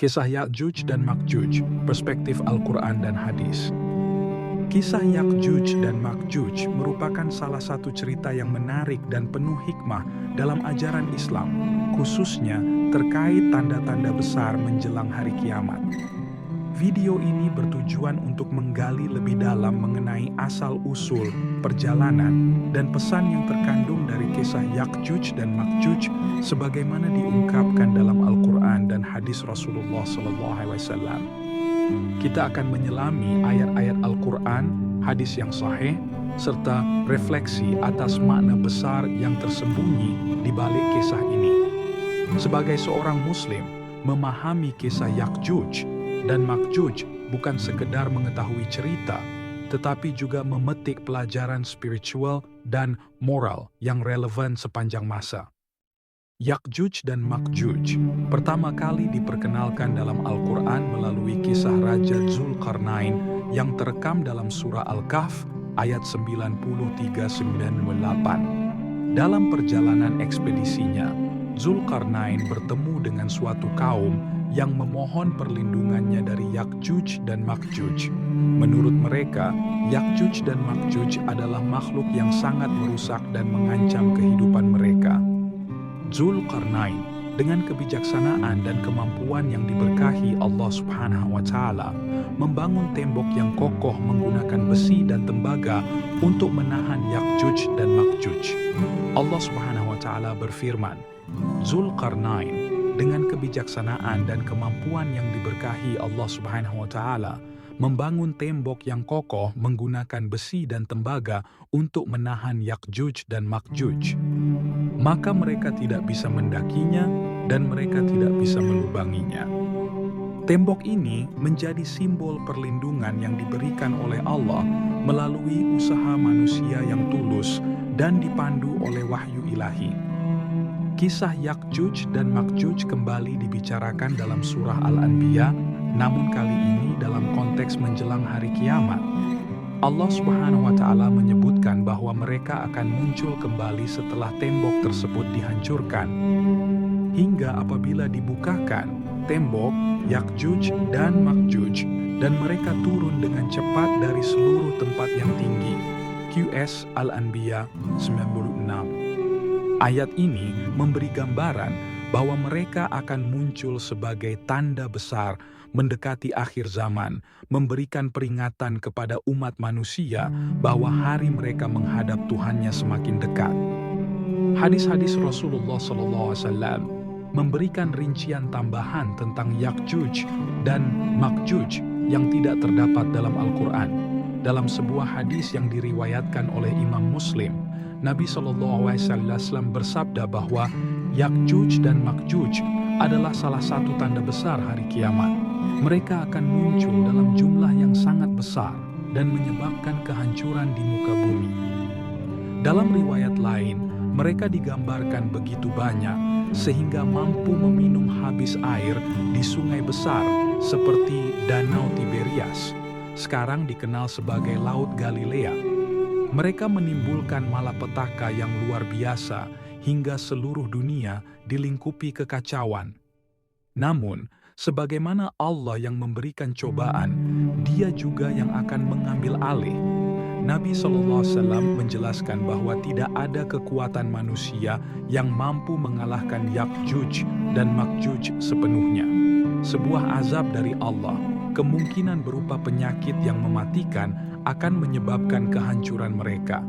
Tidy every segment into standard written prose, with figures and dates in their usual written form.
Kisah Ya'juj dan Ma'juj, perspektif Al-Quran dan Hadis. Kisah Ya'juj dan Ma'juj merupakan salah satu cerita yang menarik dan penuh hikmah dalam ajaran Islam, khususnya terkait tanda-tanda besar menjelang hari kiamat. Video ini bertujuan untuk menggali lebih dalam mengenai asal-usul, perjalanan, dan pesan yang terkandung dari kisah Ya'juj dan Ma'juj sebagaimana diungkapkan dalam Al-Quran dan hadis Rasulullah SAW. Kita akan menyelami ayat-ayat Al-Quran, hadis yang sahih, serta refleksi atas makna besar yang tersembunyi di balik kisah ini. Sebagai seorang Muslim, memahami kisah Ya'juj dan Ma'juj bukan sekedar mengetahui cerita, tetapi juga memetik pelajaran spiritual dan moral yang relevan sepanjang masa. Ya'juj dan Ma'juj pertama kali diperkenalkan dalam Al-Quran melalui kisah Raja Zulkarnain yang terekam dalam surah Al-Kahf ayat 93-98. Dalam perjalanan ekspedisinya, Zulkarnain bertemu dengan suatu kaum yang memohon perlindungannya dari Ya'juj dan Ma'juj. Menurut mereka, Ya'juj dan Ma'juj adalah makhluk yang sangat merusak dan mengancam kehidupan mereka. Zulkarnain dengan kebijaksanaan dan kemampuan yang diberkahi Allah Subhanahu wa Ta'ala membangun tembok yang kokoh menggunakan besi dan tembaga untuk menahan Ya'juj dan Ma'juj. Allah Subhanahu wa Ta'ala berfirman, Zulkarnain dengan kebijaksanaan dan kemampuan yang diberkahi Allah Subhanahu wa Ta'ala membangun tembok yang kokoh menggunakan besi dan tembaga untuk menahan Ya'juj dan Ma'juj. Maka mereka tidak bisa mendakinya dan mereka tidak bisa melubanginya. Tembok ini menjadi simbol perlindungan yang diberikan oleh Allah melalui usaha manusia yang tulus dan dipandu oleh wahyu ilahi. Kisah Ya'juj dan Ma'juj kembali dibicarakan dalam surah Al-Anbiya, namun kali ini dalam konteks menjelang hari kiamat. Allah Subhanahu wa Ta'ala menyebutkan bahwa mereka akan muncul kembali setelah tembok tersebut dihancurkan. Hingga apabila dibukakan tembok Ya'juj dan Ma'juj dan mereka turun dengan cepat dari seluruh tempat yang tinggi. QS Al-Anbiya 96. Ayat ini memberi gambaran bahwa mereka akan muncul sebagai tanda besar mendekati akhir zaman, memberikan peringatan kepada umat manusia bahwa hari mereka menghadap Tuhannya semakin dekat. Hadis-hadis Rasulullah SAW memberikan rincian tambahan tentang Ya'juj dan Ma'juj yang tidak terdapat dalam Al-Quran. Dalam sebuah hadis yang diriwayatkan oleh Imam Muslim, Nabi SAW bersabda bahwa Ya'juj dan Ma'juj adalah salah satu tanda besar hari kiamat. Mereka akan muncul dalam jumlah yang sangat besar dan menyebabkan kehancuran di muka bumi. Dalam riwayat lain, mereka digambarkan begitu banyak sehingga mampu meminum habis air di sungai besar seperti Danau Tiberias, sekarang dikenal sebagai Laut Galilea. Mereka menimbulkan malapetaka yang luar biasa hingga seluruh dunia dilingkupi kekacauan. Namun, sebagaimana Allah yang memberikan cobaan, Dia juga yang akan mengambil alih. Nabi SAW menjelaskan bahwa tidak ada kekuatan manusia yang mampu mengalahkan Ya'juj dan Ma'juj sepenuhnya. Sebuah azab dari Allah, kemungkinan berupa penyakit yang mematikan, akan menyebabkan kehancuran mereka.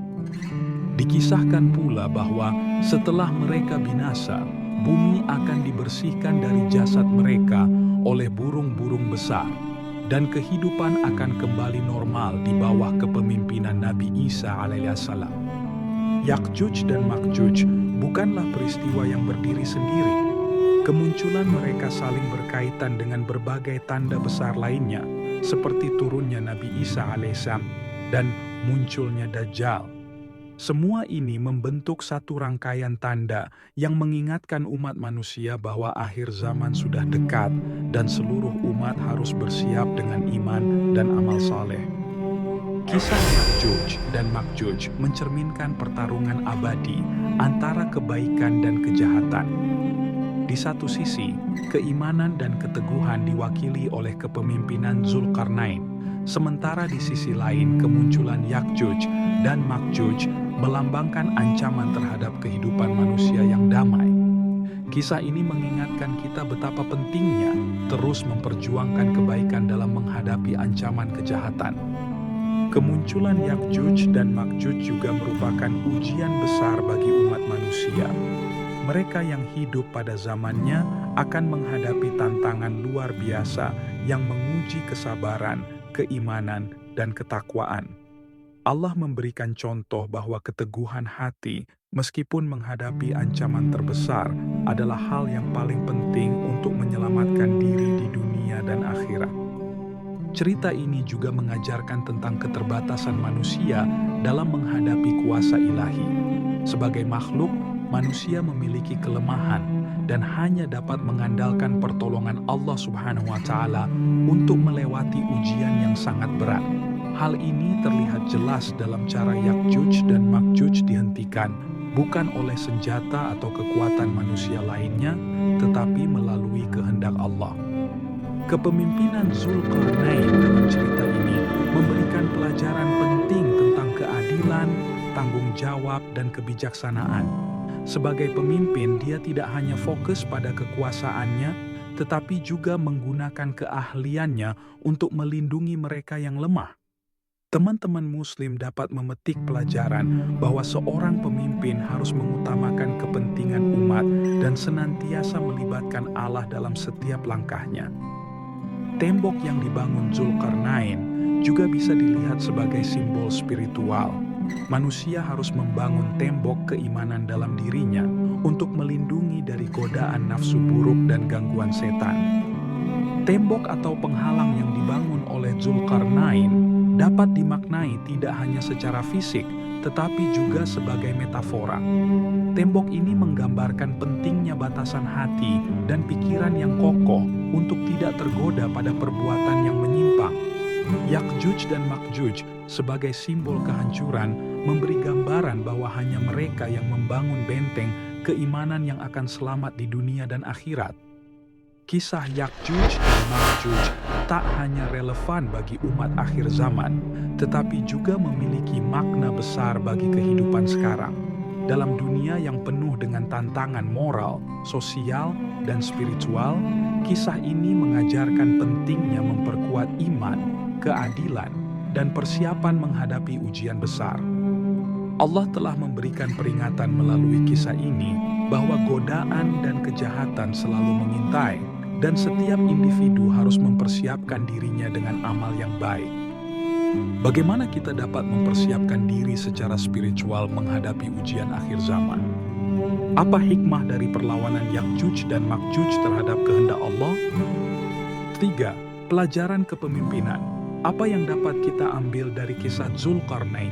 Dikisahkan pula bahwa setelah mereka binasa, bumi akan dibersihkan dari jasad mereka oleh burung-burung besar, dan kehidupan akan kembali normal di bawah kepemimpinan Nabi Isa alaihissalam. Ya'juj dan Ma'juj bukanlah peristiwa yang berdiri sendiri. Kemunculan mereka saling berkaitan dengan berbagai tanda besar lainnya, seperti turunnya Nabi Isa alaihissalam dan munculnya Dajjal. Semua ini membentuk satu rangkaian tanda yang mengingatkan umat manusia bahwa akhir zaman sudah dekat dan seluruh umat harus bersiap dengan iman dan amal saleh. Kisah Ya'juj dan Ma'juj mencerminkan pertarungan abadi antara kebaikan dan kejahatan. Di satu sisi, keimanan dan keteguhan diwakili oleh kepemimpinan Zulkarnain, sementara di sisi lain kemunculan Yakjuj dan Makjuj melambangkan ancaman terhadap kehidupan manusia yang damai. Kisah ini mengingatkan kita betapa pentingnya terus memperjuangkan kebaikan dalam menghadapi ancaman kejahatan. Kemunculan Yakjuj dan Makjuj juga merupakan ujian besar bagi umat manusia. Mereka yang hidup pada zamannya akan menghadapi tantangan luar biasa yang menguji kesabaran, keimanan, dan ketakwaan. Allah memberikan contoh bahwa keteguhan hati, meskipun menghadapi ancaman terbesar, adalah hal yang paling penting untuk menyelamatkan diri di dunia dan akhirat. Cerita ini juga mengajarkan tentang keterbatasan manusia dalam menghadapi kuasa ilahi. Sebagai makhluk, manusia memiliki kelemahan dan hanya dapat mengandalkan pertolongan Allah Subhanahu wa Ta'ala untuk melewati ujian yang sangat berat. Hal ini terlihat jelas dalam cara Yakjuj dan Makjuj dihentikan, bukan oleh senjata atau kekuatan manusia lainnya, tetapi melalui kehendak Allah. Kepemimpinan Zulkarnain dalam cerita ini memberikan pelajaran penting tentang keadilan, tanggung jawab, dan kebijaksanaan. Sebagai pemimpin, dia tidak hanya fokus pada kekuasaannya, tetapi juga menggunakan keahliannya untuk melindungi mereka yang lemah. Teman-teman Muslim dapat memetik pelajaran bahwa seorang pemimpin harus mengutamakan kepentingan umat dan senantiasa melibatkan Allah dalam setiap langkahnya. Tembok yang dibangun Zulkarnain juga bisa dilihat sebagai simbol spiritual. Manusia harus membangun tembok keimanan dalam dirinya untuk melindungi dari godaan nafsu buruk dan gangguan setan. Tembok atau penghalang yang dibangun oleh Zulkarnain dapat dimaknai tidak hanya secara fisik, tetapi juga sebagai metafora. Tembok ini menggambarkan pentingnya batasan hati dan pikiran yang kokoh untuk tidak tergoda pada perbuatan yang menyimpang. Yakjuj dan Makjuj sebagai simbol kehancuran memberi gambaran bahwa hanya mereka yang membangun benteng keimanan yang akan selamat di dunia dan akhirat. Kisah Yakjuj dan Makjuj tak hanya relevan bagi umat akhir zaman, tetapi juga memiliki makna besar bagi kehidupan sekarang. Dalam dunia yang penuh dengan tantangan moral, sosial, dan spiritual, kisah ini mengajarkan pentingnya memperkuat iman, keadilan, dan persiapan menghadapi ujian besar. Allah telah memberikan peringatan melalui kisah ini bahwa godaan dan kejahatan selalu mengintai, dan setiap individu harus mempersiapkan dirinya dengan amal yang baik. Bagaimana kita dapat mempersiapkan diri secara spiritual menghadapi ujian akhir zaman? Apa hikmah dari perlawanan Yakjuj dan Makjuj terhadap kehendak Allah? 3. Pelajaran kepemimpinan. Apa yang dapat kita ambil dari kisah Zulkarnain?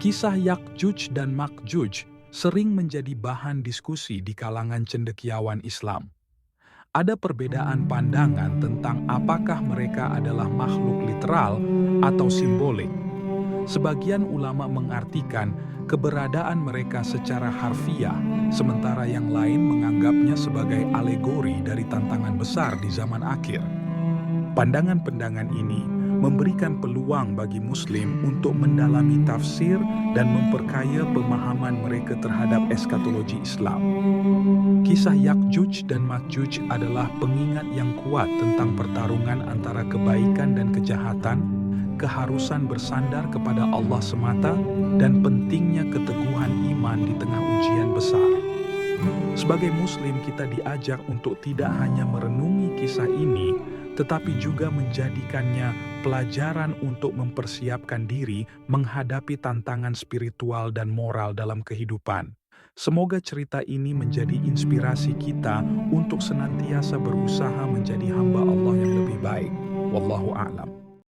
Kisah Yakjuj dan Makjuj sering menjadi bahan diskusi di kalangan cendekiawan Islam. Ada perbedaan pandangan tentang apakah mereka adalah makhluk literal atau simbolik. Sebagian ulama mengartikan keberadaan mereka secara harfiah, sementara yang lain menganggapnya sebagai alegori dari tantangan besar di zaman akhir. Pandangan-pandangan ini memberikan peluang bagi Muslim untuk mendalami tafsir dan memperkaya pemahaman mereka terhadap eskatologi Islam. Kisah Yakjuj dan Makjuj adalah pengingat yang kuat tentang pertarungan antara kebaikan dan kejahatan, keharusan bersandar kepada Allah semata, dan pentingnya keteguhan iman di tengah ujian besar. Sebagai Muslim, kita diajak untuk tidak hanya merenungi kisah ini, tetapi juga menjadikannya pelajaran untuk mempersiapkan diri menghadapi tantangan spiritual dan moral dalam kehidupan. Semoga cerita ini menjadi inspirasi kita untuk senantiasa berusaha menjadi hamba Allah yang lebih baik. Wallahu a'lam.